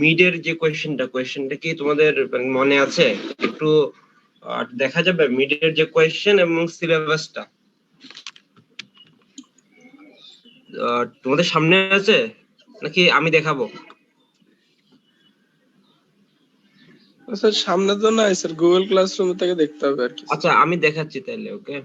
মিডের যে কোয়েশ্চেনটা কি তোমাদের মনে আছে? একটু দেখা যাবে মিডের যে কোয়েশ্চেন এবং সিলেবাসটা তোমাদের সামনে আছে নাকি আমি দেখাবো? স্যার সামনে তো নাই স্যার, গুগল ক্লাসরুম থেকে দেখতে হবে আর কি। আচ্ছা আমি দেখাচ্ছি তাহলে, ওকে।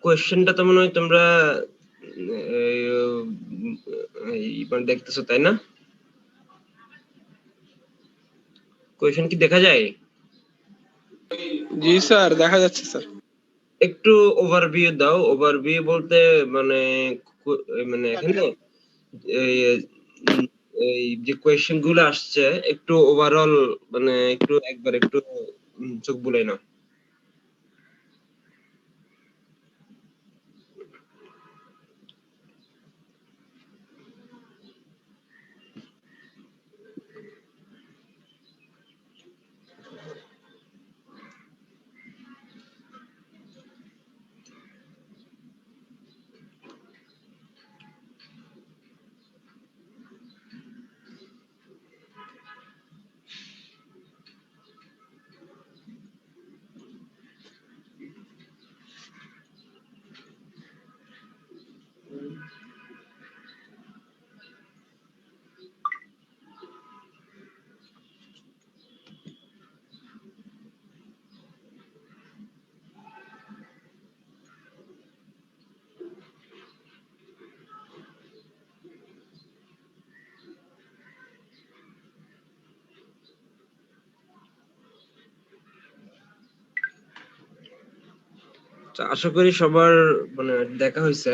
কোয়েশ্চেনটা তো মনে হয় তোমরা দেখতেছো, তাই না? কোয়েশ্চেন কি দেখা যায়? জি স্যার, দেখা যাচ্ছে স্যার। একটু ওভারভিউ দাও। ওভারভিউ বলতে মানে মানে এখানে এই যে কোয়েশ্চেন গুলো আসছে একটু ওভারঅল মানে একটু একবার একটু চোখ বুলাই নাও। আশা করি সবার মানে দেখা হয়েছে।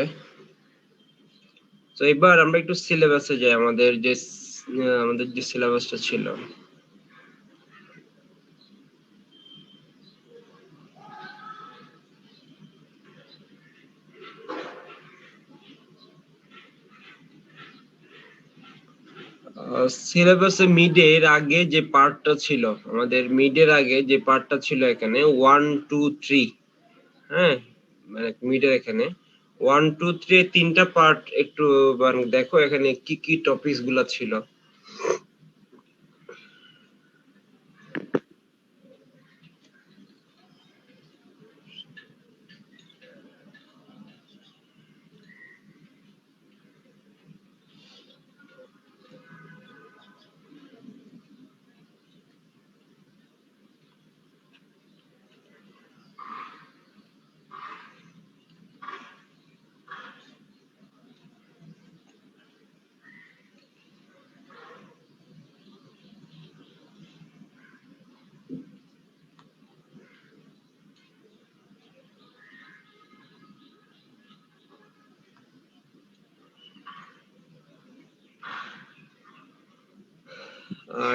তো এবার আমরা একটু সিলেবাসে যাই, আমাদের যে সিলেবাসটা ছিল। সিলেবাসে মিডের আগে যে পার্টটা ছিল, আমাদের মিডের আগে যে পার্টটা ছিল এখানে 1 2 3, হ্যাঁ মানে মিডের এখানে 1 2 3 তিনটা পার্ট একটু দেখো এখানে কি কি টপিকস গুলা ছিল।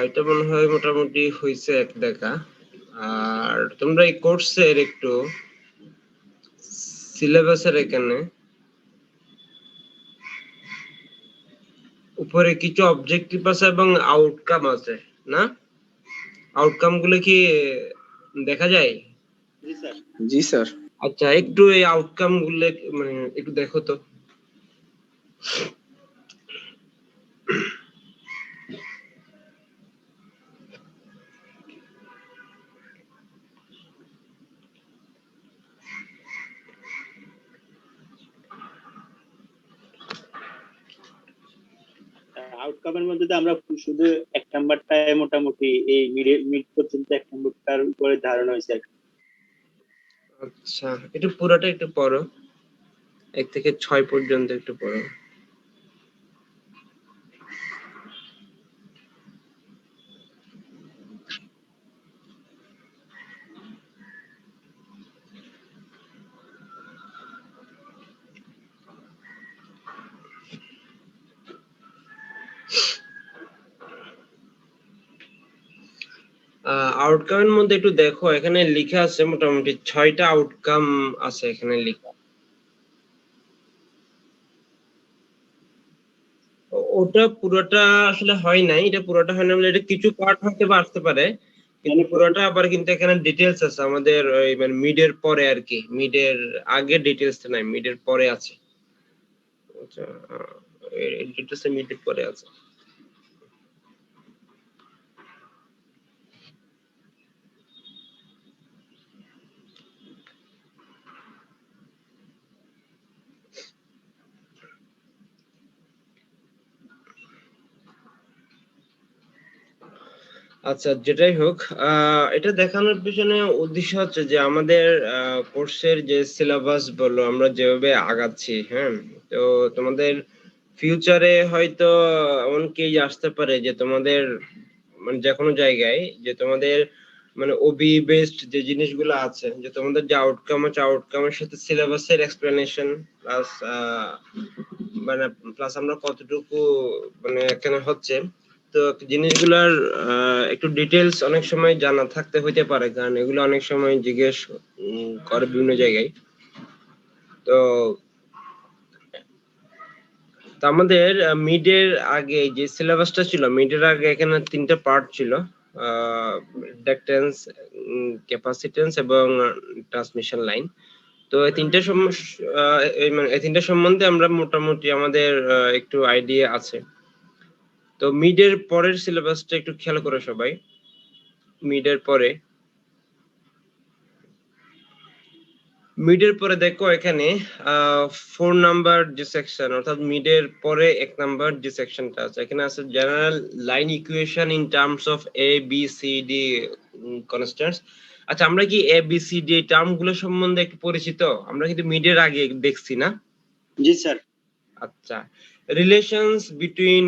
এটা মনে হয় মোটামুটি হয়েছে এক দেখা। আর তোমরা এই কোর্সের একটু সিলেবাসের এখানে উপরে কিছু অবজেক্টিভ আছে এবং আউটকাম আছে না? আউটকাম গুলো কি দেখা যায়? জি স্যার। আচ্ছা একটু এই আউটকাম গুলো মানে একটু দেখো তো। আউটকামের মধ্যে আমরা শুধু 1 নাম্বারটায় মোটামুটি এই মিড পর্যন্ত 1 নাম্বারটার উপরে ধারণা হয়েছে। আচ্ছা একটু পুরোটা একটু পড়ো, 1 থেকে 6 পর্যন্ত একটু পড়ো। আউটকামের মধ্যে একটু দেখো, এখানে লেখা আছে মোটামুটি 6টা আউটকাম আছে এখানে লেখা। ওটা পুরোটা আসলে হয় নাই, এটা পুরোটা হয় না বলে এটা কিছু পার্ট হতে বা আসতে পারে, কিন্তু পুরোটা আবার কিন্তু এখানে ডিটেলস আছে আমাদের ওই মানে মিডের পরে আর কি, মিডের আগে ডিটেলস নাই, মিডের পরে আছে। আচ্ছা, ডিটেলস মিডের পরে আছে। আচ্ছা, যেটাই হোক, এটা দেখানোর পিছনে উদ্দেশ্য হচ্ছে যে আমাদের কোর্সের যে সিলেবাস বলো আমরা যেভাবে আগাচ্ছি, হ্যাঁ, তো তোমাদের ফিউচারে হয়তো এমন কেস আসতে পারে যে তোমাদের মানে যে কোনো জায়গায় যে তোমাদের মানে ওবি বেসড যে জিনিসগুলো আছে, যে তোমাদের যে আউটকাম আছে আউটকামের সাথে সিলেবাসের এক্সপ্লেনেশন প্লাস মানে প্লাস আমরা কতটুকু মানে এখানে হচ্ছে, তো জিনিসগুলার একটু ডিটেলস অনেক সময় জানা থাকতে হইতে পারে, কারণ এগুলো অনেক সময় জিজ্ঞেস করে বিভিন্ন জায়গায়। তো আমাদের মিডের আগে যে সিলেবাসটা ছিল, মিডের আগে এখানে 3টা পার্ট ছিল, ইন্ডাকটেন্স, ক্যাপাসিটেন্স এবং ট্রান্সমিশন লাইন। তো এই তিনটা সম্বন্ধে আমরা মোটামুটি আমাদের একটু আইডিয়া আছে। তো মিডের পরের সিলেবাসটা একটু খেয়াল করে সবাই। মিডের পরে দেখো এখানে 4 নাম্বার যে সেকশন, অর্থাৎ মিডের পরে 1 নাম্বার যে সেকশনটা আছে, এখানে আছে general line equation in terms of A B C D constants. আচ্ছা, আমরা কি A B C D term গুলো সম্বন্ধে একটু পরিচিত? আমরা কিন্তু মিডের আগে দেখছি না? জি স্যার। আচ্ছা, রিলেশনস বিটুইন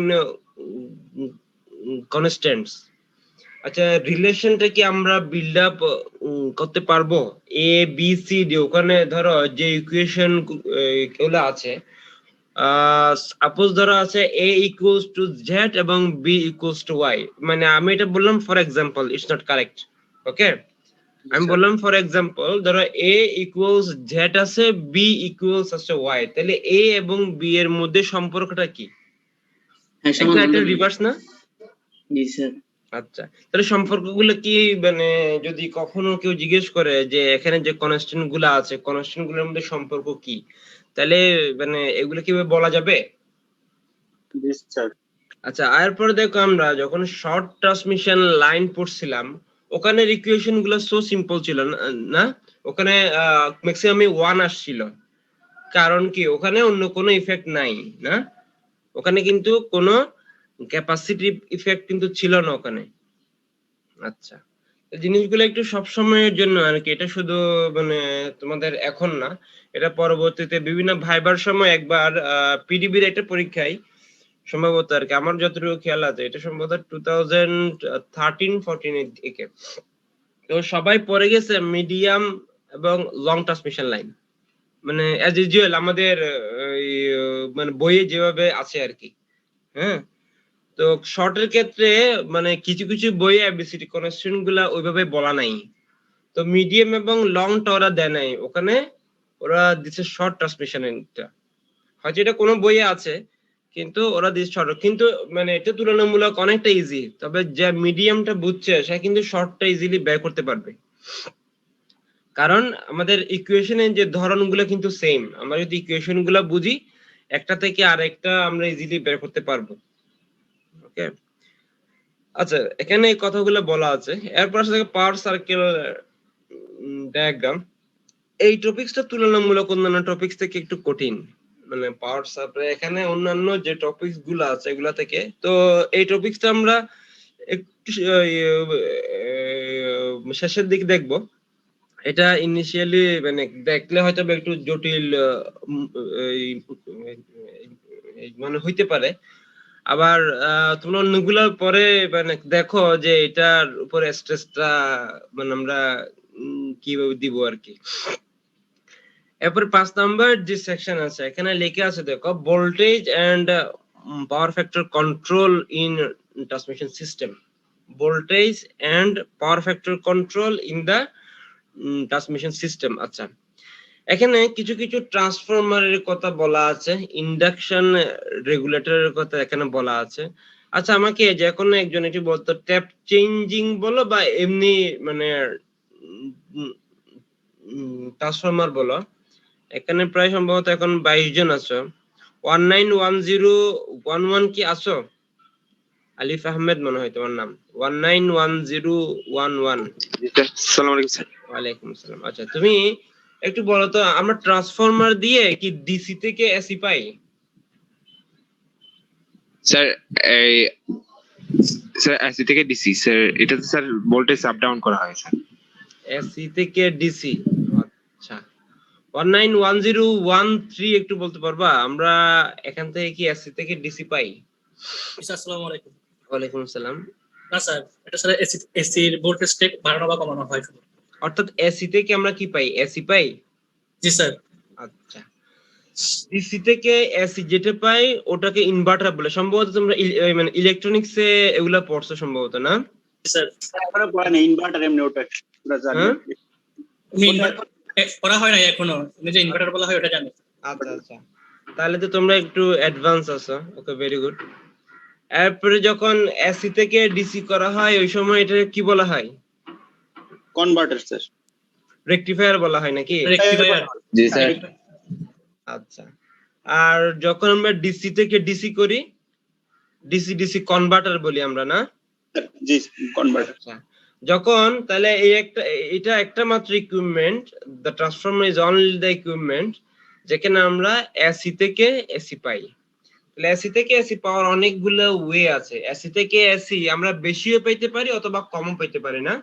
কনস্ট্যান্টস। আচ্ছা, রিলেশনটা কি আমরা বিল্ড আপ করতে পারবো? এ বি সি ডি, ওখানে ধরো যে ইকুয়েশন গুলো আছে, সাপোজ ধরো আছে এ ইকুয়ালস টু জেড এবং বি ইকুয়ালস টু ওয়াই, মানে আমি এটা বললাম for example, it's not correct, okay? আমি বললাম ফর এক্সাম্পল, ধরো এ ইকুয়ালস জেড আছে, বি ইকুয়ালস আছে ওয়াই, তাহলে এ এবং বি এর মধ্যে সম্পর্কটা কি? একটা রিভার্স না? জি স্যার। আচ্ছা, তাহলে সম্পর্কগুলো কি, মানে যদি কখনো কেউ জিজ্ঞেস করে যে এখানে যে কনস্ট্যান্ট গুলো আছে কনস্ট্যান্ট গুলোর মধ্যে সম্পর্ক কি, তাহলে মানে এগুলো কিভাবে বলা যাবে? জি স্যার। আচ্ছা, এরপরে দেখো আমরা যখন শর্ট ট্রান্সমিশন লাইন পড়ছিলাম, ওখানে ইকুয়েশন গুলো সো সিম্পল ছিল না? ওখানে ম্যাক্সিমাম 1 আসছিল, কারণ কি ওখানে অন্য কোনো ইফেক্ট নাই না, ওখানে কিন্তু কোনো ক্যাপাসিটিভ ইফেক্ট কিন্তু ছিল না ওখানে। আচ্ছা, জিনিসগুলো একটু সব সময়ের জন্য আর কি, এটা শুধু মানে তোমাদের এখন না, এটা পরবর্তীতে বিভিন্ন ভাইবার সময় একবার পিডিবির একটা পরীক্ষায় সম্ভবত আর কি, আমার যতটুকু খেয়াল আছে এটা সম্ভবত 2013-14 এর দিকে, তো সবাই পড়ে গেছে মিডিয়াম এবং লং ট্রান্সমিশন লাইন, মানে অ্যাজ ইউজুয়াল আমাদের মানে বইয়ে যেভাবে আছে আর কি, হ্যাঁ। তো শর্টের ক্ষেত্রে মানে কিছু কিছু বইয়ে এবিসিডি কনস্ট্যান্ট গুলা ওইভাবে বলা নাই, তো মিডিয়াম এবং লং টা ওরা দেয় নাই, ওখানে ওরা দিচ্ছে শর্ট ট্রান্সমিশনটা, হয়তো এটা কোনো বইয়ে আছে কিন্তু ওরা দিচ্ছে শর্ট, কিন্তু মানে এটা তুলনামূলক অনেকটা ইজি, তবে যে মিডিয়ামটা বুঝছে সে কিন্তু শর্টটা ইজিলি বের করতে পারবে, কারণ আমাদের ইকুয়েশনের যে ধরনগুলো কিন্তু সেম, আমরা যদি ইকুয়েশন গুলো বুঝি একটা থেকে আরেকটা আমরা ইজিলি বের করতে পারবো, ওকে? আচ্ছা, এখানে এই কথাগুলো বলা আছে। এরপর আছে পাওয়ার সার্কেল ডায়াগ্রাম। এই টপিকসটা তুলনামূলক অন্যান্য টপিকস থেকে একটু কঠিন, মানে পাওয়ার সাপ্লাই এখানে অন্যান্য যে টপিকস গুলো আছে এগুলা থেকে, তো এই টপিকসটা আমরা একটু শেষের দিকে দেখবো। এটা ইনিশিয়ালি মানে দেখলে হয়তো একটু জটিল মানে হইতে পারে, আবার তোমরা অন্যগুলো পরে মানে দেখো যে এটার উপরে স্ট্রেসটা মানে আমরা কিভাবে দিব আর কি। এরপর 5 নাম্বার যে সেকশন আছে এখানে লেখা আছে, দেখো voltage and power factor control in transmission system. Voltage and power factor control in the transmission system. আচ্ছা, এখানে কিছু কিছু ট্রান্সফরমারের কথা বলা আছে, ইন্ডাকশন রেগুলেটরের কথা এখানে বলা আছে। আচ্ছা, আমাকে যে কোনো একজন একটু বলতো, ট্যাপ চেঞ্জিং বলো বা এমনি মানে ট্রান্সফরমার বলো, এখানে প্রায় সম্ভবত এখন 22 জন আছো। 191011 কি আছো? আলিফ আহমেদ মনে হয় তোমার নাম। 191011। জি স্যার, আসসালামু আলাইকুম স্যার। ওয়ালাইকুম আসসালাম। আচ্ছা, তুমি একটু বলো তো, আমরা ট্রান্সফরমার দিয়ে কি ডিসি থেকে এসি পাই? স্যার এই স্যার এসি থেকে ডিসি স্যার, এটাতে স্যার ভোল্টেজ আপ ডাউন করা হয় স্যার। এসি থেকে ডিসি। আচ্ছা, 191013 একটু বলতে পারবা আমরা এখান থেকে কি এসি থেকে ডিসি পাই? স্যার আসসালামু আলাইকুম। ওয়ালাইকুম আসসালাম। না স্যার, এটা স্যার এসির ভোল্টেজ টেক বাড়ানো বা কমানো হয় শুধু। অর্থাৎ এসি থেকে আমরা কি পাই? এসি পাই। জি স্যার। আচ্ছা, ডিসি থেকে এসি যেটা পাই ওটাকে ইনভার্টার বলে। সম্ভবত তোমরা মানে ইলেকট্রনিক্সে এগুলা পড়ছো সম্ভবত, না? জি স্যার, এখনো পড়া নেই ইনভার্টার, এমনি ওটা পুরো জানি। হ্যাঁ? করা হয় না এখনো, যে ইনভার্টার বলা হয় ওটা জানি। আচ্ছা আচ্ছা, তাহলে তো তোমরা একটু অ্যাডভান্স আছো। ওকে, ভেরি গুড। এরপরে যখন এসি থেকে ডিসি করা হয় ওই সময় এটা কি বলা হয়? Converter sir. রেকটিফায়ার বলা হয় নাকি? রেকটিফায়ার। জি স্যার। আচ্ছা, আর যখন আমরা ডিসি থেকে ডিসি করি, ডিসি ডিসি কনভার্টার বলি আমরা, না? জি, কনভার্টার। আচ্ছা, যখন তাহলে এটা একটা মাত্র equipment, the transformer is only the equipment যেখানে আমরা এসি থেকে এসি পাই। তাহলে এসি থেকে এসি পাওয়ার অনেকগুলো ওয়ে আছে। এসি থেকে এসি আমরা বেশিও পাইতে পারি অথবা কমও পাইতে পারি, না?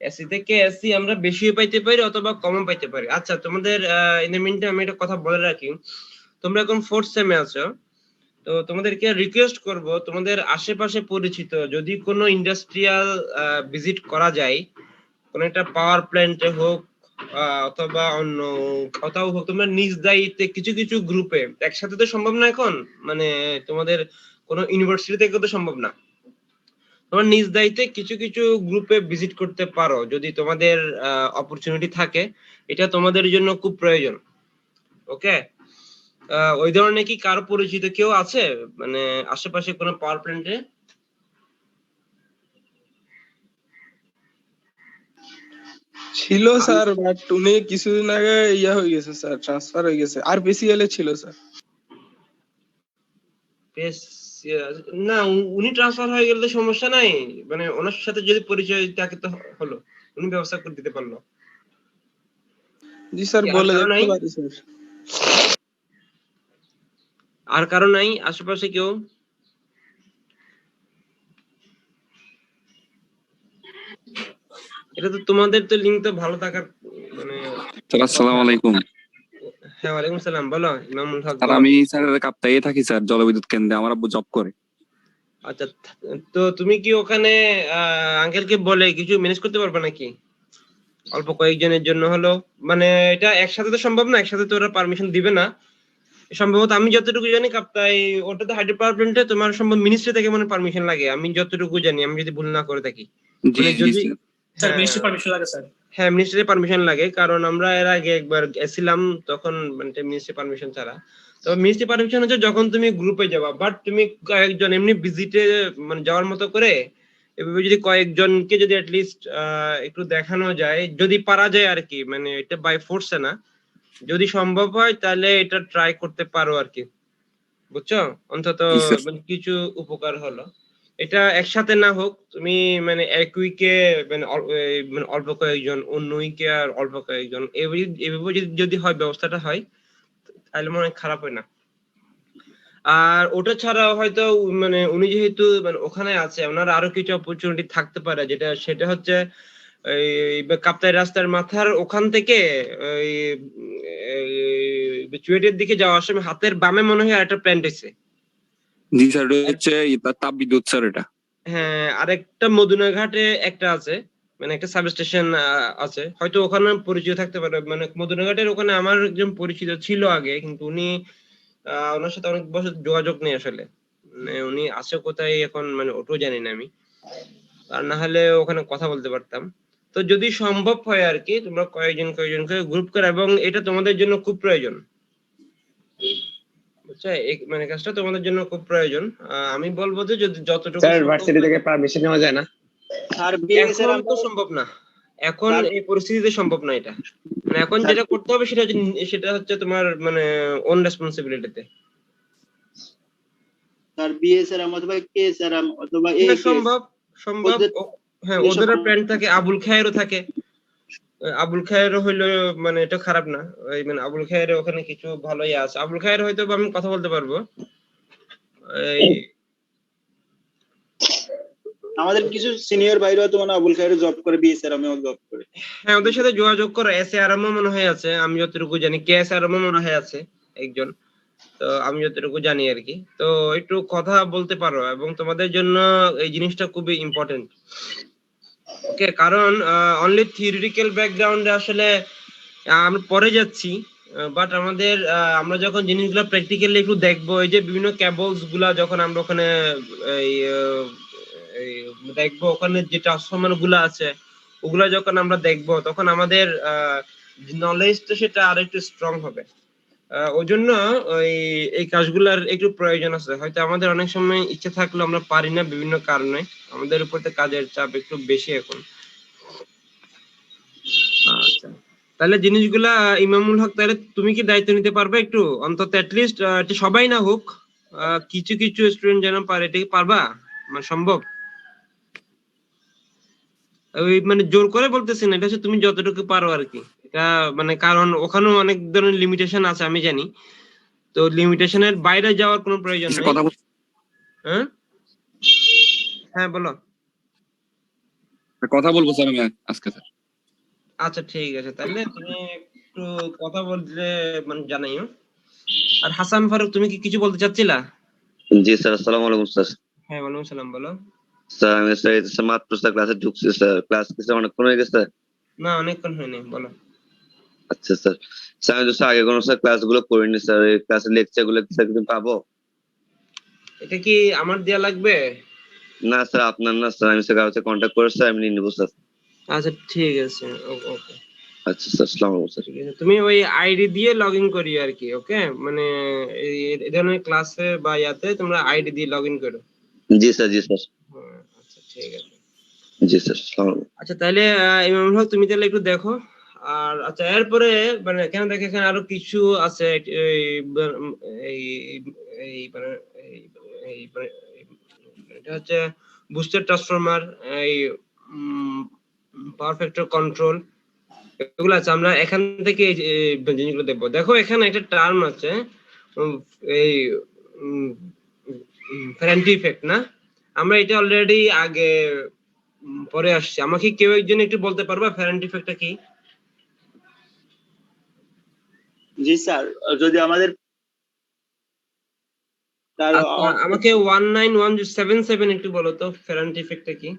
এসি থেকে এসি আমরা বেশিও পাইতে পারি অথবা কমও পাইতে পারি। আচ্ছা, তোমাদের ইন দ্য মিনটাইম আমি একটা কথা বলে রাখি, তোমরা এখন 4th সেমে আছো, তো তোমাদেরকে রিকোয়েস্ট করব, তোমাদের আশেপাশে পরিচিত যদি কোনো ইন্ডাস্ট্রিয়াল ভিজিট করা যায়, কোন একটা পাওয়ার প্ল্যান্টে হোক অথবা অন্য কোথাও হোক, তোমরা নিজ দায়িত্বে কিছু কিছু গ্রুপে, একসাথে তো সম্ভব না এখন, মানে তোমাদের কোনো ইউনিভার্সিটি থেকে তো সম্ভব না, তোমার নিজ দায়িত্বে কিছু কিছু গ্রুপে ভিজিট করতে পারো যদি তোমাদের অপরচুনিটি থাকে। এটা তোমাদের জন্য খুব প্রয়োজন। ওকে, ওই ধরনের কি কারো পরিচিত কেউ আছে মানে আশেপাশে কোনো পাওয়ার প্ল্যান্টে? ছিল স্যার, বাট উনি কিছুদিন আগে ইয়া হয়ে গেছে স্যার, ট্রান্সফার হয়ে গেছে। আর পিসিএল এ ছিল স্যার। বেশ, না উনি ট্রান্সফার হয়ে গেলে তো সমস্যা নাই, মানে ওনার সাথে যদি পরিচয় থাকে তো হলো, উনি ব্যবস্থা করে দিতে পারলো। জি স্যার, আর বলে কারো নাই? দেখতে পারি স্যার। আর কারো নাই আশেপাশে কেউ? এটা তো তোমাদের তো লিঙ্ক তো ভালো থাকার মানে। স্যার আসসালামু আলাইকুম। হ্যাঁ, ওয়ালাইকুম সালাম। বলো ইমামুল হক। স্যার আমি স্যারের কাপ্তাইয়ে থাকি স্যার, জলবিদ্যুৎ কেন্দ্রে। আমার আব্বু জব করে। আচ্ছা, তো তুমি কি ওখানে আঙ্কেলকে বলে কিছু ম্যানেজ করতে পারবে নাকি? অল্প কয়েকজনের জন্য হলো, মানে এটা একসাথে তো সম্ভব না, একসাথে তো ওরা পারমিশন দিবে না সম্ভবত। আমি যতটুকু জানি কাপ্তাই ওটাতে হাইড্রো পাওয়ার প্ল্যান্টে তোমার সম্ভব মিনিস্ট্রি থেকে মনে পারমিশন লাগে, আমি যতটুকু জানি, আমি যদি ভুল না করে থাকি। জি মানে জি যদি স্যার। স্যার মিনিস্ট্রি পারমিশন লাগে স্যার। হ্যাঁ, মিনিস্ট্রির পারমিশন লাগে, কারণ আমরা এর আগে একবার গেছিলাম তখন মানে মিনিস্ট্রি পারমিশন ছাড়া। তবে মিনিস্ট্রি পারমিশন হচ্ছে যখন তুমি গ্রুপে যাবা, বাট তুমি কয়েকজন এমনি ভিজিটে মানে যাওয়ার মতো করে এভাবে যদি কয়েকজনকে যদি অ্যাটলিস্ট একটু দেখানো যায়, যদি পারা যায় আর কি, মানে এটা বাই ফোর্সে না, যদি সম্ভব হয় তাহলে এটা ট্রাই করতে পারো আর কি, বুঝছো? অন্তত জি স্যার। মানে কিছু উপকার হলো। এটা একসাথে না হোক, তুমি মানে এক উইকে মানে মানে অল্প কয়েকজন, অন্য উইকে আর অল্প কয়েকজন, এভাবে যদি হয় ব্যবস্থাটা হয় তাহলে মনে হয় খারাপ হয় না। আর ওটা ছাড়াও হয়তো মানে উনি যেহেতু মানে ওখানে আছে, ওনার আরো কিছু অপরচুনিটি থাকতে পারে, সেটা হচ্ছে এই কাপ্তাই রাস্তার মাথার ওখান থেকে ওই চুয়েটের দিকে যাওয়ার সময় হাতের বামে মনে হয় একটা প্ল্যান্ট আছে। জি স্যার, এটা হচ্ছে তাপ বিদ্যুৎ স্যার এটা। হ্যাঁ, আরেকটা মদুনাঘাটে একটা আছে, মানে একটা সাবস্টেশন আছে, হয়তো ওখানে পরিচয় থাকতে পারে। মানে মদুনাঘাটের ওখানে আমার একজন পরিচিত ছিল আগে, কিন্তু উনি ওনার সাথে অনেক বছর যোগাযোগ নেই আসলে, মানে উনি আছে কোথায় এখন মানে ওটাও জানি না আমি। আর না হলে ওখানে কথা বলতে পারতাম। তো যদি সম্ভব হয় আর কি, তোমরা কয়েকজন করে গ্রুপ করে, এবং এটা তোমাদের জন্য খুব প্রয়োজন, বুঝছো? মানে কাজটা তোমাদের জন্য খুব প্রয়োজন। আমি বলবো যে যদি যতটুকু স্যার সম্ভব ভার্সিটি থেকে পারমিশন নেওয়া যায় না? স্যার বিএসএর এখন তো আমরা সম্ভব না, এখন স্যার- এই পরিস্থিতিতে সম্ভব না এটা। মানে এখন স্যার- যেটা করতে হবে সেটা হচ্ছে তোমার মানে ওন রেসপন্সিবিলিটিতে। স্যার বিএসআর অথবা কেএসআর অথবা হ্যাঁ, সম্ভব সম্ভব। ওদের- হ্যাঁ, এসব- ওদেরও প্ল্যান থাকে, আবুল খায়েরও থাকে। আবুল খায়েরও হইলো মানে এটা খারাপ না, ওই মানে আবুল খায়ের ওখানে কিছু ভালোই আছে। আবুল খায়ের হয়তো বা আমি কথা বলতে পারবো। এই আমাদের কিছু সিনিয়র ভাইরাও তো মানে আবুল খায়ের জব করে, বিএসআর আমিও জব করে। হ্যাঁ, ওদের সাথে যোগাযোগ করো। এস এ আরামও মনে হয় আছে, আমি যতটুকু জানি। কে এস আরামও মনে হয় আছে একজন, তো আমি যতটুকু জানি আর কি। তো একটু কথা বলতে পারো, এবং তোমাদের জন্য এই জিনিসটা খুবই ইম্পর্টেন্ট। ওকে, কারণ অনলি থিওরিটিক্যাল ব্যাকগ্রাউন্ডে আসলে আমরা পরে যাচ্ছি, বাট আমাদের আমরা যখন জিনিসগুলো প্র্যাকটিক্যালি একটু দেখবো, এই যে বিভিন্ন কেবলস গুলা যখন আমরা ওখানে এই এই দেখবো, ওখানে যে ট্রান্সফরমার গুলা আছে ওগুলা যখন আমরা দেখবো, তখন আমাদের নলেজটা সেটা আরো একটু স্ট্রং হবে। ওই জন্য এই কাজগুলার একটু প্রয়োজন আছে। হয়তো আমাদের অনেক সময় ইচ্ছে থাকলেও আমরা পারি না বিভিন্ন কারণে, আমাদের উপর তো কাজের চাপ একটু বেশি এখন। আচ্ছা, তাহলে জিনিসগুলা ইমামুল হক, তাহলে তুমি কি দায়িত্ব নিতে পারবে একটু, অন্তত অ্যাটলিস্ট সবাই না হোক, কিছু কিছু স্টুডেন্ট যেন পারে, এটা কি পারবা? মানে সম্ভব? ওই মানে জোর করে বলতেছি না, এটা হচ্ছে তুমি যতটুকু পারো আর কি। এটা মানে কারণ ওখানেও অনেক ধরনের লিমিটেশন আছে আমি জানি, তো লিমিটেশনের বাইরে যাওয়ার কোনো প্রয়োজন নেই। কথা হ্যাঁ হ্যাঁ, বলো। কথা বলবো স্যার আমি আজকে স্যার। আচ্ছা, ঠিক আছে, তাহলে তুমি একটু কথা বললে মানে জানাইও। আর হাসান ফারুক, তুমি কি কিছু বলতে চাচ্ছিলা? জি স্যার, আসসালামু আলাইকুম স্যার। হ্যাঁ, ওয়ালাইকুম সালাম, বলো। স্যার আমি স্যার এই তো মাত্র স্যার ক্লাসে ঢুকছি স্যার, ক্লাস কি স্যার অনেকক্ষণ হয়ে গেছে? না, অনেকক্ষণ হয়নি, বলো। আচ্ছা স্যার, স্যার আমি তো স্যার আগে কোনো স্যার ক্লাসগুলো করিনি স্যার, এই ক্লাসের লেকচারগুলো কি স্যার কিছু পাবো? এটা কি আমার দেয়া লাগবে? না স্যার, আপনার না স্যার, আমি স্যার কাছে কন্ট্যাক্ট করে স্যার আমি নিয়ে নেবো স্যার। আচ্ছা, ঠিক আছে, ওকে, আচ্ছা স্যার, আসসালামু আলাইকুম স্যার। ঠিক আছে। তুমি ওই আইডি দিয়ে লগ ইন করিও আর কি, ওকে? মানে এই ধরনের ক্লাসে বা ইয়াতে তোমরা আইডি দিয়ে লগ ইন করো। জি স্যার, জি স্যার, হ্যাঁ, আচ্ছা, ঠিক আছে। জি স্যার, আসসালামু আলাইকুম। আচ্ছা, তাহলে ইমামুল হক, তুমি তাহলে একটু দেখো। আর আচ্ছা, এরপরে মানে কেন দেখে এখানে আরো কিছু আছে, এই এই মানে এটা হচ্ছে বুস্টার ট্রান্সফরমার, এই পাওয়ার ফ্যাক্টর কন্ট্রোল, এগুলো আছে। আমরা এখান থেকে এই জিনিসগুলো দেখবো। দেখো, এখানে একটা টার্ম আছে, এই ফ্যারান্টি ইফেক্ট না? আমরা এটা অলরেডি আগে পরে আসছি। আমাকে কেউ একজন একটু বলতে পারবা ফ্যারান্টি ইফেক্টটা কি? জি স্যার, যদি আমাদের আচ্ছা, আমাকে 191077 একটু বলো তো ফ্যারান্টি ইফেক্টটা কি?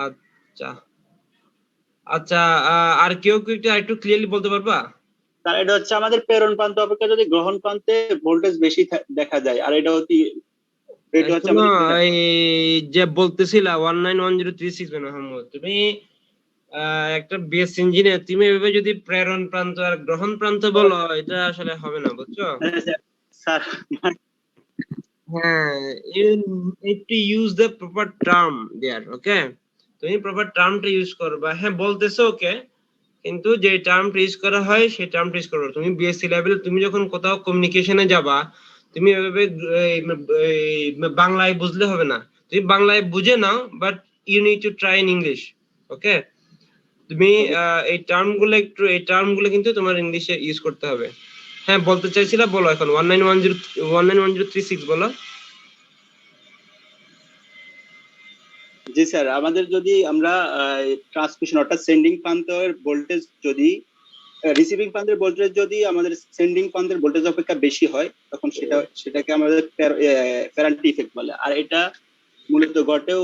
আচ্ছা আচ্ছা, আর কেউ কি একটু ক্লিয়ারলি বলতে পারবা? স্যার এটা হচ্ছে আমাদের প্রেরণ প্রান্ত অপেক্ষা যদি গ্রহণ প্রান্তে ভোল্টেজ বেশি দেখা যায়, আর এটা হচ্ছে শোনো, আমাদের এই যে বলতেছিলা 191036 মোহাম্মদ, তুমি একটা বিএস ইঞ্জিনিয়ার, তুমি এভাবে যদি প্রেরণ প্রান্ত আর গ্রহণ প্রান্ত বলো, এটা আসলে হবে না, বুঝছো? স্যার হ্যাঁ, you need to use the proper term there, okay? তুমি প্রপার টার্মটা ইউজ করবা। হ্যাঁ, বলতেছো ওকে, কিন্তু যে টার্মটা ইউজ করা হয় সেই টার্মটা ইউজ করবে। তুমি বিএসসি লেভেলে তুমি যখন কোথাও কমিউনিকেশনে যাবা, তুমি এভাবে বাংলায় বুঝলে হবে না। তুমি বাংলায় বুঝে নাও, but you need to try in English, okay? তুমি এই টার্মগুলো কিন্তু তোমার ইংলিশে ইউজ করতে হবে। হ্যাঁ, বলতে চাইছিলা, বলো এখন। 191036 বলো। জি স্যার, আমাদের যদি আমরা ট্রান্সমিশন অর্থাৎ সেন্ডিং প্রান্তের ভোল্টেজ যদি রিসিভিং প্রান্তের ভোল্টেজ যদি আমাদের সেন্ডিং প্রান্তের ভোল্টেজ অপেক্ষা বেশি হয়, তখন সেটাকে আমাদের ফ্যারান্টি ইফেক্ট বলে। আর এটা মূলত ঘটে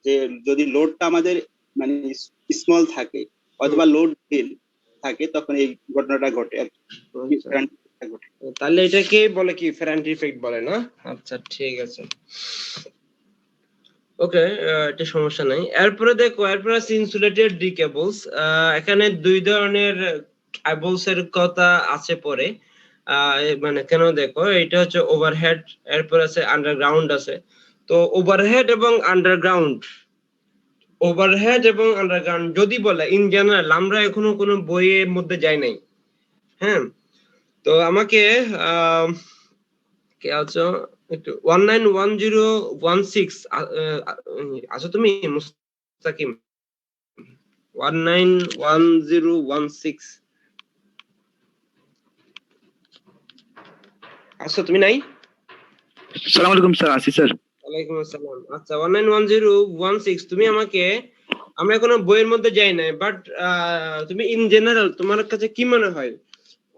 যে যদি লোডটা আমাদের মানে স্মল থাকে, অথবা লোড ফিল থাকে তখন এই ঘটনাটা ঘটে আর কি। আচ্ছা। তাহলে এটাকে বলে কি ফেরান্টি ইফেক্ট বলে না? আচ্ছা ঠিক আছে, ওকে, এটা সমস্যা নাই। এরপরে দেখো, এরপরে আছে ইনসুলেটেড ডি কেবলস। এখানে দুই ধরনের কেবলস এর কথা আছে পরে, মানে কেন দেখো, এটা হচ্ছে ওভারহেড, এরপর আছে আন্ডারগ্রাউন্ড আছে। তো ওভারহেড এবং আন্ডারগ্রাউন্ড, যদি বলে ইন জেনারেল, আমরা এখনো কোনো বইয়ের মধ্যে যাই নাই। হ্যাঁ, তো আমাকে কে আছো একটু 191016 আছো তুমি মুস্তাকিম? 191016 আছো তুমি? নাই? সালাম আলাইকুম স্যার, আসি স্যার। ওয়ালাইকুম আসসালাম। আচ্ছা 191016 তুমি আমাকে, আমরা এখনো বইয়ের মধ্যে যাই নাই, বাট তুমি ইন জেনারেল তোমার কাছে কি মনে হয়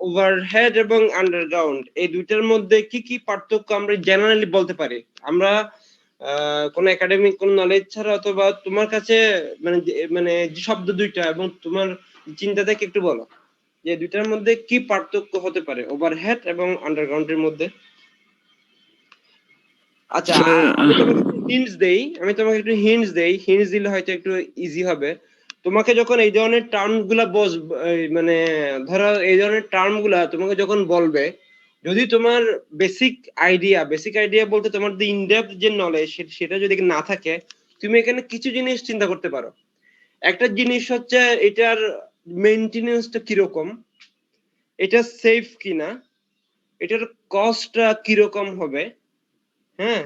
ওভারহেড এবং আন্ডারগ্রাউন্ড এই দুইটার মধ্যে কি কি পার্থক্য আমরা জেনারেলি বলতে পারি? আমরা কোন একাডেমিক কোন নলেজ ছাড়া, অথবা তোমার কাছে মানে যে শব্দ দুইটা এবং তোমার চিন্তা থেকে একটু বলো যে দুইটার মধ্যে কি পার্থক্য হতে পারে ওভারহেড এবং আন্ডারগ্রাউন্ডের মধ্যে। আচ্ছা, আমি তোমাকে একটু হিন্টস দেই, হিন্টস দিলে হয়তো একটু ইজি হবে। তোমাকে যখন এই ধরনের টার্ম গুলা মানে ধরো এই ধরনের টার্ম গুলা তোমাকে যখন বলবে, যদি তোমার বেসিক আইডিয়া বলতে তোমার যে ইনডেপথ যে নলেজ সেটা যদি না থাকে, তুমি এখানে কিছু জিনিস চিন্তা করতে পারো। একটা জিনিস হচ্ছে এটার মেইনটেনেন্সটা কিরকম, এটা সেফ কিনা, এটার কস্টটা কিরকম হবে। হ্যাঁ,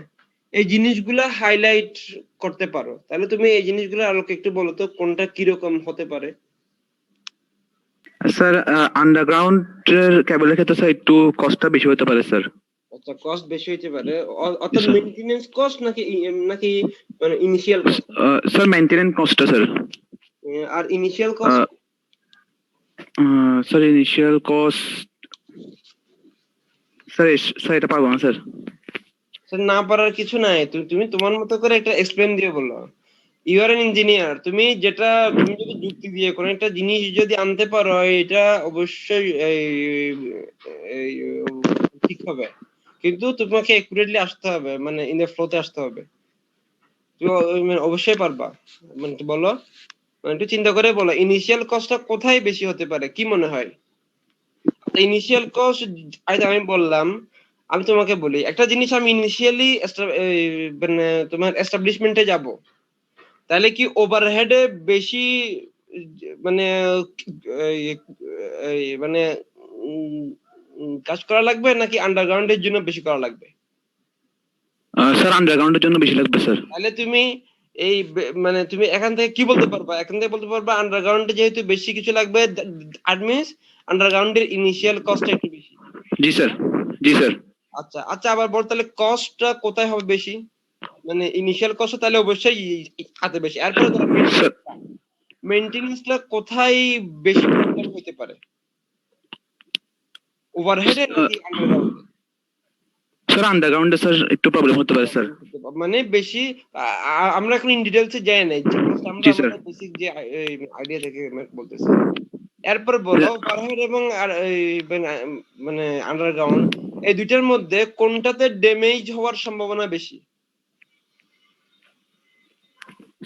এই জিনিসগুলা হাইলাইট করতে পারো। তাহলে তুমি এই জিনিসগুলো আলোকে একটু বলো তো কোনটা কিরকম হতে পারে। স্যার আন্ডারগ্রাউন্ড কেবলের ক্ষেত্রে স্যার একটু কস্টটা বেশি হতে পারে স্যার। আচ্ছা, কস্ট বেশি হতে পারে, অর্থাৎ মেইনটেনেন্স কস্ট নাকি মানে ইনিশিয়াল কস্ট? স্যার মেইনটেনেন্স কস্টটা স্যার। আর initial cost? Sir initial cost sir এটা পারবো না স্যার। স্যার না পারার কিছু নাই, তুমি তোমার মতো করে একটা এক্সপ্লেন দিয়ে বলো। ইউ আর এন ইঞ্জিনিয়ার, তুমি যদি যুক্তি দিয়ে কোনো একটা জিনিস যদি আনতে পারো, এটা অবশ্যই ঠিক হবে, কিন্তু তোমাকে একুরেটলি আসতে হবে, মানে ইন দ্য ফ্লোতে আসতে হবে। তুমি অবশ্যই পারবা, মানে বলো, মানে একটু চিন্তা করে বলো ইনিশিয়াল কস্টটা কোথায় বেশি হতে পারে, কি মনে হয়? ইনিশিয়াল কস্ট, আমি বললাম, আমি তোমাকে বলি একটা জিনিস, আমি ইনিশিয়ালি মানে তোমার এস্টাবলিশমেন্টে যাব, তাহলে কি ওভারহেডে বেশি মানে মানে কাজ করা লাগবে, নাকি আন্ডারগ্রাউন্ডের জন্য বেশি করা লাগবে? স্যার আন্ডারগ্রাউন্ডের জন্য বেশি লাগবে স্যার। তাহলে তুমি এই মানে তুমি এখান থেকে কি বলতে পারবা? এখান থেকে বলতে পারবা আন্ডারগ্রাউন্ডে যেহেতু বেশি কিছু লাগবে, দ্যাট মিন্স আন্ডারগ্রাউন্ডের ইনিশিয়াল কস্ট একটু বেশি। জি স্যার, জি স্যার। আচ্ছা আচ্ছা, আবার বল তাহলে কস্টটা কোথায় হবে বেশি, মানে ইনিশিয়াল কস্ট তাহলে অবশ্যই হাতে বেশি। এরপরে মেইনটেনেন্সটা কোথায় বেশি প্রবলেম হতে পারে, ওভারহেডে নাকি আন্ডারগ্রাউন্ডে? স্যার আন্ডারগ্রাউন্ডে স্যার একটু প্রবলেম হতে পারে স্যার। মানে বেশি আমরা এখন ইন ডিটেইলসে যাই নাই, আমরা আমাদের বেসিক যে আইডিয়া থেকে বলতেছি। এরপর বলো ওভারহেড এবং মানে আন্ডারগ্রাউন্ড এই দুইটার মধ্যে কোনটাতে ড্যামেজ হওয়ার সম্ভাবনা বেশি?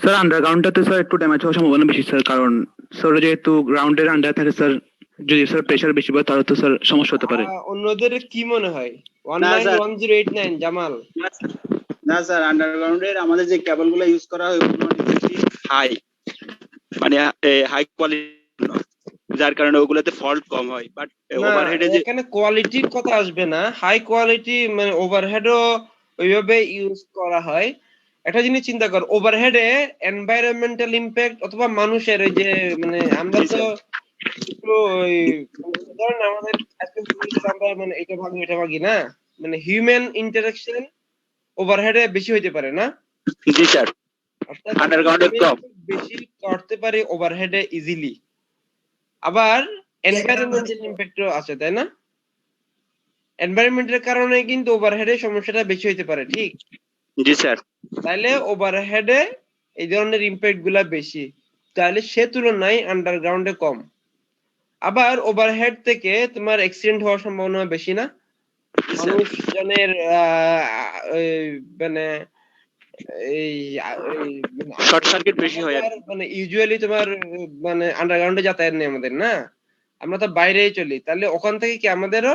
স্যার আন্ডারগ্রাউন্ডটাতে স্যার একটু ড্যামেজ হওয়ার সম্ভাবনা বেশি স্যার, কারণ স্যার যেহেতু গ্রাউন্ডের আন্ডার থাকে স্যার, যদি স্যার প্রেসার বেশি পড়ে তাহলে তো স্যার সমস্যা হতে পারে। অন্যদের কি মনে হয়? 191089 জামাল? না স্যার, আন্ডারগ্রাউন্ডের আমাদের যে কেবলগুলো ইউজ করা হয় ওগুলো হাই, মানে হাই কোয়ালিটি, যার কারণে ওগুলোতে ফল্ট কম হয়। বাট ওভারহেডে যে এখানে কোয়ালিটির কথা আসবে না, হাই কোয়ালিটি মানে ওভারহেডও ওইভাবে ইউজ করা হয়। একটা জিনিস চিন্তা কর, ওভারহেডে এনভায়রনমেন্টাল ইমপ্যাক্ট অথবা মানুষের ওই যে মানে আমরা তো একটু ওই ধরেন আমাদের আমরা মানে এটা ভাগি না, মানে হিউম্যান ইন্টারাকশন ওভারহেডে বেশি হইতে পারে না? জি স্যার, আন্ডারগ্রাউন্ডে কম বেশি করতে পারে ওভারহেডে ইজিলি। আবার এনভায়রনমেন্টাল ইমপ্যাক্টও আছে, তাই না? এনভায়রনমেন্টের কারণে কিন্তু ওভারহেডে সমস্যাটা বেশি হইতে পারে, ঠিক? জি স্যার। তাইলে ওভারহেডে এই ধরনের ইমপ্যাক্ট গুলা বেশি। তাহলে সে তুলনায় আন্ডারগ্রাউন্ডে কম। আবার ওভারহেড থেকে তোমার অ্যাক্সিডেন্ট হওয়ার সম্ভাবনা বেশি না? মানুষজনের মানে এই শর্ট সার্কিট বেশি হয় আর কি। মানে ইউজুয়ালি তোমার মানে আন্ডারগ্রাউন্ডে যাতায়াত নেই আমাদের, না আমরা তো বাইরেই চলি, তাহলে ওখান থেকে কি আমাদেরও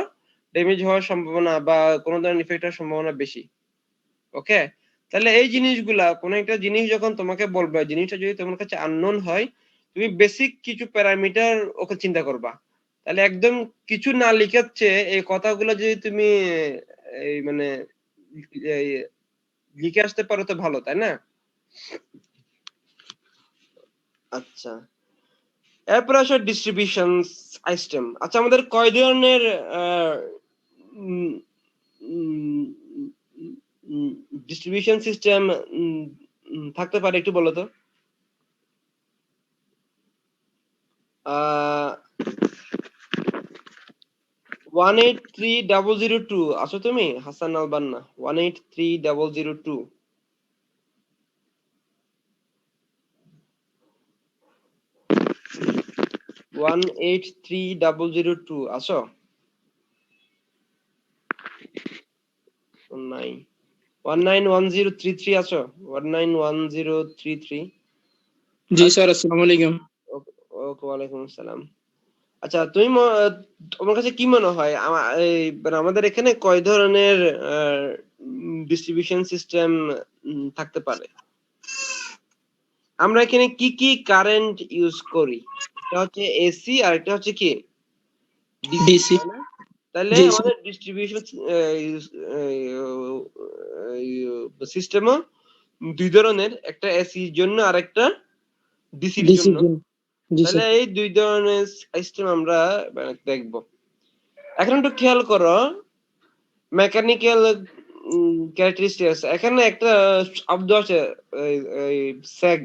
ড্যামেজ হওয়ার সম্ভাবনা বা কোনো ধরনের ইফেক্ট হওয়ার সম্ভাবনা বেশি। ওকে, তাহলে এই জিনিসগুলা কোনো একটা জিনিস যখন তোমাকে বলবে, জিনিসটা যদি তোমার কাছে আননোন হয়, তুমি বেসিক কিছু প্যারামিটার ওকে চিন্তা করবা। তাহলে একদম কিছু না লিখাচ্ছে এই কথাগুলো যদি তুমি এই মানে লিখে আসতে পারো তো ভালো, তাই না? আচ্ছা, এরপর আসো ডিস্ট্রিবিউশন সিস্টেম। আচ্ছা, আমাদের কয় ধরনের ডিস্ট্রিবিউশন সিস্টেম থাকতে পারে একটু বলো তো? 183002 আছো তুমি? হাসান আল বান্না 183002। 183002 আছো? নাই। 191033 আছো? 191033। জি স্যার, আসসালামু আলাইকুম। ওকে, ওয়ালাইকুম আসসালাম। আচ্ছা, তুমি তোমার কাছে কি মনে হয় আমাদের এখানে কয় ধরনের ডিস্ট্রিবিউশন সিস্টেম থাকতে পারে? আমরা এখানে কি কি কারেন্ট ইউজ করি? এটা হচ্ছে এসি আর এটা হচ্ছে কি ডিসি। তাহলে জি, আমাদের ডিস্ট্রিবিউশন সিস্টেমও দুই ধরনের, একটা এসির জন্য আর একটা ডিসির জন্য। তাহলে এই দুই ধরনের সিস্টেম আমরা দেখবো। এখন একটু খেয়াল করো মেকানিক্যাল ক্যারেক্টারিস্টিক্স। এখানে একটা শব্দ আছে স্যাগ,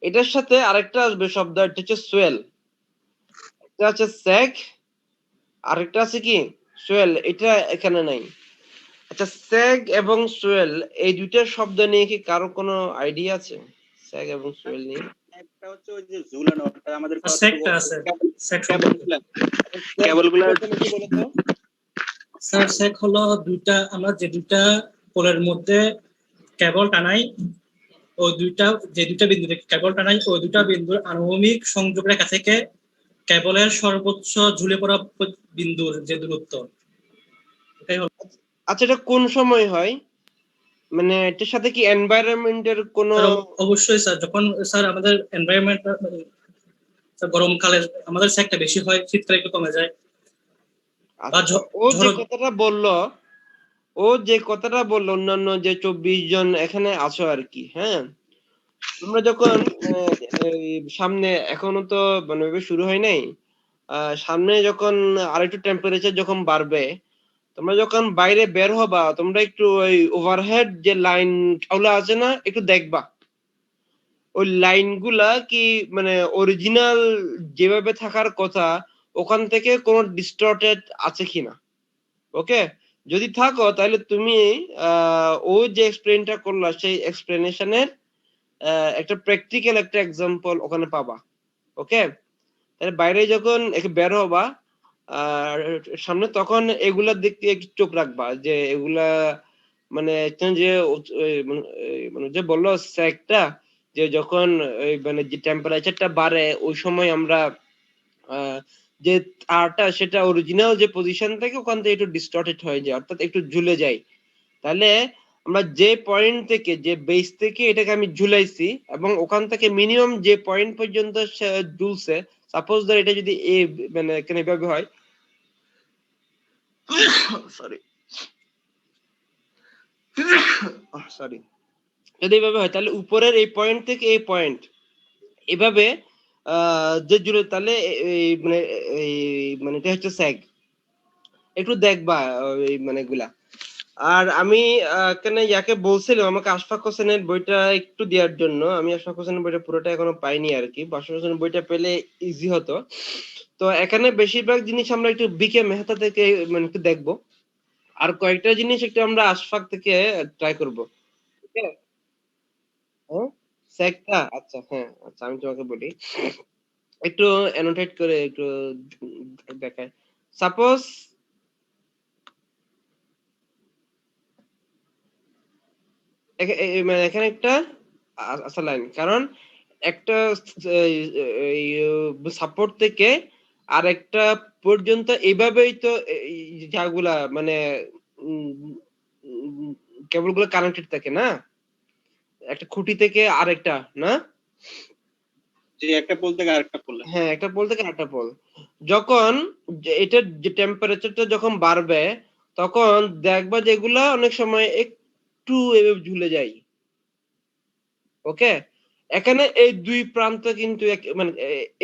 এটার সাথে আরেকটা আসবে শব্দ, এটা হচ্ছে সোয়েল। এটা হচ্ছে স্যাগ, আরেকটা আছে কি সোয়েল, এটা এখানে নাই। আচ্ছা, স্যাগ এবং সোয়েল এই দুইটা শব্দ নিয়ে কি কারো কোনো আইডিয়া আছে? স্যাগ এবং সোয়েল নিয়ে একটা হচ্ছে ওই যে ঝুলানো, ওটা আমাদের সেকটা আছে, সেক কেবলগুলো কি বলতো? স্যার সেক হলো দুইটা, আমরা যে দুইটা পোলের মধ্যে কেবল টানাই, ওই দুইটা যে দুইটা বিন্দু কেবল টানাই, ওই দুইটা বিন্দুর আনুভূমিক সংযোগ রেখা থেকে কেবলের সর্বোচ্চ ঝুলে পড়া বিন্দুর যে দূরত্ব, এটাই হলো। আচ্ছা, এটা কোন সময় হয়? মানে এটার সাথে কি এনভায়রনমেন্টের কোনো? অবশ্যই স্যার, যখন স্যার আমাদের এনভায়রনমেন্ট গরমকালে আমাদের সেকটা বেশি হয়, শীতকালে একটু কমে যায়। ও যে কথাটা বললো অন্যান্য যে 24 জন এখানে আছো আর কি, হ্যাঁ, তোমরা যখন সামনে এখনো তো মানে শুরু হয় নাই, সামনে যখন আরেকটু টেম্পারেচার যখন বাড়বে, তোমরা যখন বাইরে বের হবা, তোমরা একটু ওই ওভারহেড যে লাইন ওগুলো আছে না, একটু দেখবা ওই লাইনগুলা কি মানে অরিজিনাল যেভাবে থাকার কথা ওখান থেকে কোনো ডিস্টর্টেড আছে কিনা। ওকে, যদি থাকো তাহলে তুমি ও যে এক্সপ্লেনটা করলা সেই এক্সপ্লেনেশনের একটা প্র্যাকটিক্যাল একটা এক্সাম্পল ওখানে পাবা। ওকে, তাহলে বাইরে যখন বের হবা আর সামনে, তখন এগুলার দিকে একটু চোখ রাখবা যে এগুলা মানে যে মানে যে বললো স্যাকটা, যে যখন মানে যে টেম্পারেচারটা বাড়ে ওই সময় আমরা যে তারটা সেটা অরিজিনাল যে পজিশন থেকে ওখান থেকে একটু ডিস্টর্টেড হয়ে যায়, অর্থাৎ একটু ঝুলে যায়। তাহলে আমরা যে পয়েন্ট থেকে, যে বেস থেকে এটাকে আমি ঝুলাইছি এবং ওখান থেকে মিনিমাম যে পয়েন্ট পর্যন্ত ঝুলছে, সাপোজ ধর এটা যদি মানে এখানে এভাবে হয়, সরি যদি এভাবে হয়, তাহলে উপরের এই পয়েন্ট থেকে এই পয়েন্ট এভাবে যে জুড়ে, তাহলে মানে এটা হচ্ছে স্যাগ। একটু দেখবা এই মানে গুলা। আর আমি কেন ইয়াকে বলছিলাম আমাকে আশফাক হোসেনের বইটা একটু দেওয়ার জন্য, আমি আশফাক হোসেনের বইটা পুরোটা এখনো পাইনি আর কি, আশফাক হোসেনের বইটা পেলে ইজি হতো। তো এখানে বেশিরভাগ জিনিস আমরা একটু বিকে মেহতা থেকে মানে একটু দেখবো, আর কয়েকটা জিনিস একটু আমরা আশফাক থেকে ট্রাই করবো। স্যাকটা আচ্ছা হ্যাঁ আচ্ছা আমি তোমাকে বলি একটু অ্যানোটেট করে একটু দেখায় সাপোজ মানে এখানে একটা আচ্ছা লাইন কারণ একটা সাপোর্ট থেকে আরেকটা পর্যন্ত এইভাবেই তো যাগুলা মানে কেবল গুলো কানেক্টেড থাকে না একটা খুঁটি থেকে আরেকটা না যে একটা পোল থেকে আরেকটা পোল হ্যাঁ একটা পোল থেকে আরেকটা পোল যখন এটার যে টেম্পারেচারটা যখন বাড়বে তখন দেখবা যে এগুলা অনেক সময় একটু এভাবে ঝুলে যায় ওকে এখানে এই দুই প্রান্ত কিন্তু মানে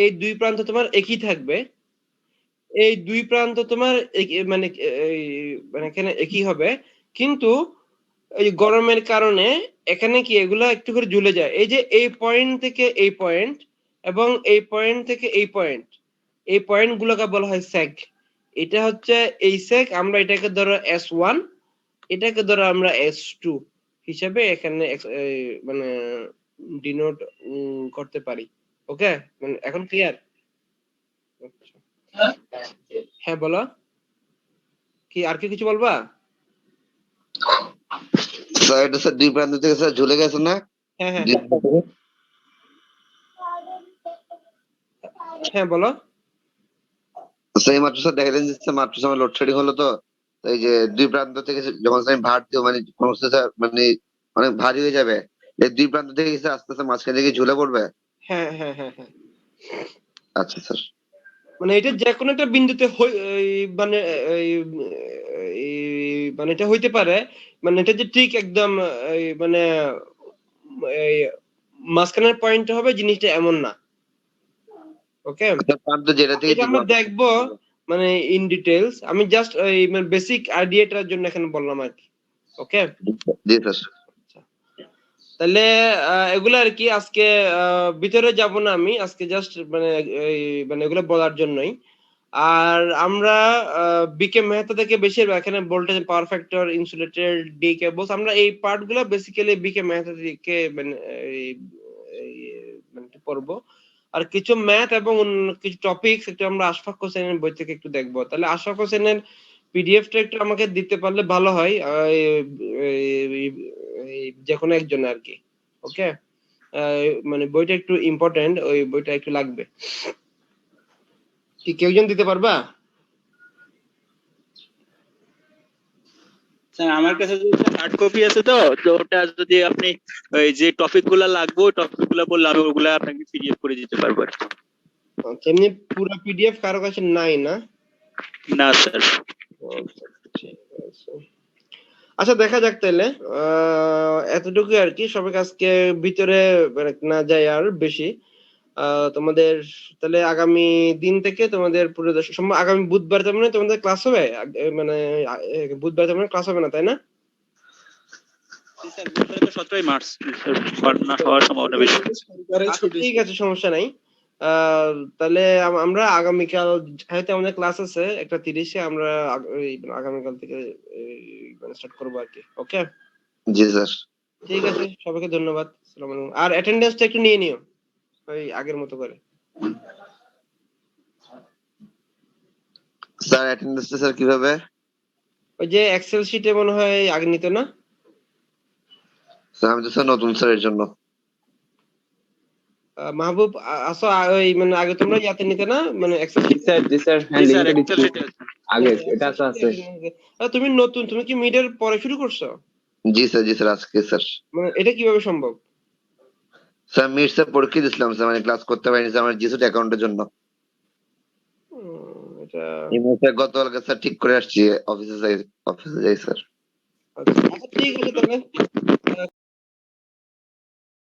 এই দুই প্রান্ত তোমার একই থাকবে এই দুই প্রান্ত তোমার মানে মানে এখানে একই হবে কিন্তু এই গরমের কারণে এখানে কি এগুলা একটু করে ঝুলে যায় এই যে এই পয়েন্ট থেকে এই পয়েন্ট এবং এই পয়েন্ট থেকে এই পয়েন্ট গুলোকে বলা হয় স্যাক এটা হচ্ছে এই স্যাক আমরা এটাকে ধরো S1 এটাকে ধরো আমরা S2 হিসাবে এখানে মানে ডিনোট করতে পারি ওকে মানে এখন ক্লিয়ার হ্যাঁ বলো কি আর কি কিছু বলবা স্যার এটা স্যার দুই প্রান্ত থেকে স্যার ঝুলে গেছে না হ্যাঁ হ্যাঁ হ্যাঁ বলো সেই মাত্র স্যার দেখালেন যে স্যার মাত্র সময় লোডশেডিং হলো তো এই যে দুই প্রান্ত থেকে যখন আমি ভার দিও মানে সমস্ত স্যার মানে অনেক ভারী হয়ে যাবে এই দুই প্রান্ত থেকে স্যার আস্তে আস্তে মাঝখান থেকে ঝুলে পড়বে হ্যাঁ হ্যাঁ হ্যাঁ হ্যাঁ আচ্ছা স্যার মানে এটা যে কোনো একটা বিন্দুতে মানে মানে এটা হইতে পারে মানে এটা যে ঠিক একদম মানে এই মাঝখানের পয়েন্ট হবে জিনিসটা এমন না ওকে প্রান্ত যেটা থেকে এটা আমরা দেখবো মানে ইন ডিটেইলস আমি জাস্ট মানে বেসিক আইডিয়াটার জন্য এখানে বললাম আর কি ওকে জি স্যার তাহলে এগুলো আর কি আজকে ভিতরে যাব না আমি আজকে জাস্ট মানে মানে এগুলো বলার জন্যই আর আমরা বিকে মেহতা থেকে বেশিরভাগ এখানে voltage power factor insulated D cables আমরা এই পার্ট গুলো বেসিক্যালি বিকে মেহতা থেকে মানে পড়বো আর কিছু ম্যাথ এবং কিছু টপিকস একটু আমরা আশফাক হোসেনের বই থেকে একটু দেখবো তাহলে আশফাক হোসেনের পিডিএফটা একটু আমাকে দিতে পারলে ভালো হয় যে কোনো একজন আর কি ওকে মানে বইটা একটু ইম্পর্টেন্ট ওই বইটা একটু লাগবে কি কেউ জন দিতে পারবা স্যার আমার কাছে যে হার্ড কপি আছে তো ওটা যদি আপনি ওই যে টপিক গুলা লাগবে ওই টপিক গুলা বললে আমি ওগুলা আপনাকে পিডিএফ করে দিতে পারবো এমনি পুরো পিডিএফ কারো কাছে নাই না না স্যার আচ্ছা দেখা যাক তাহলে এতটুকু আর কি সবাই আজকে ভিতরে না যায় আর বেশি তোমাদের তাহলে আগামী দিন থেকে তোমাদের পুরো আগামী বুধবার তেমন তোমাদের ক্লাস হবে মানে বুধবার তেমন ক্লাস হবে না তাই না স্যার বুধবার তো 17 মার্চ না হওয়ার সম্ভাবনা বেশি ঠিক আছে সমস্যা নাই তাহলে আমরা আগামীকাল হয়তো আমাদের ক্লাস আছে 1:30-এ আমরা আগামীকাল থেকে মানে স্টার্ট করবো আর কি ওকে জি স্যার ঠিক আছে সবাইকে ধন্যবাদ আসসালামু আলাইকুম আর অ্যাটেন্ডেন্সটা একটু নিয়ে নিও ওই আগের মতো করে স্যার অ্যাটেন্ডেন্সটা স্যার কিভাবে ওই যে এক্সেল শিটে মনে হয় আগে নিত না স্যার আমি তো স্যার নতুন স্যার এর জন্য মাহবুব আসো ওই মানে আগে তোমরা ইয়াতে নিতে না মানে এক্সেল শিট স্যার জি স্যার হ্যাঁ লিংকটা দিচ্ছি আগে এটা তো আছে তুমি নতুন তুমি কি মিডের পরে শুরু করছো জি স্যার আজকে স্যার মানে এটা কিভাবে সম্ভব স্যার মিড স্যার পরীক্ষা দিছিলাম স্যার মানে ক্লাস করতে পারিনি স্যার আমার জিসুট অ্যাকাউন্টের জন্য এটা স্যার গতকালকে স্যার ঠিক করে আসছি অফিসে যাই স্যার আচ্ছা ঠিক আছে তাহলে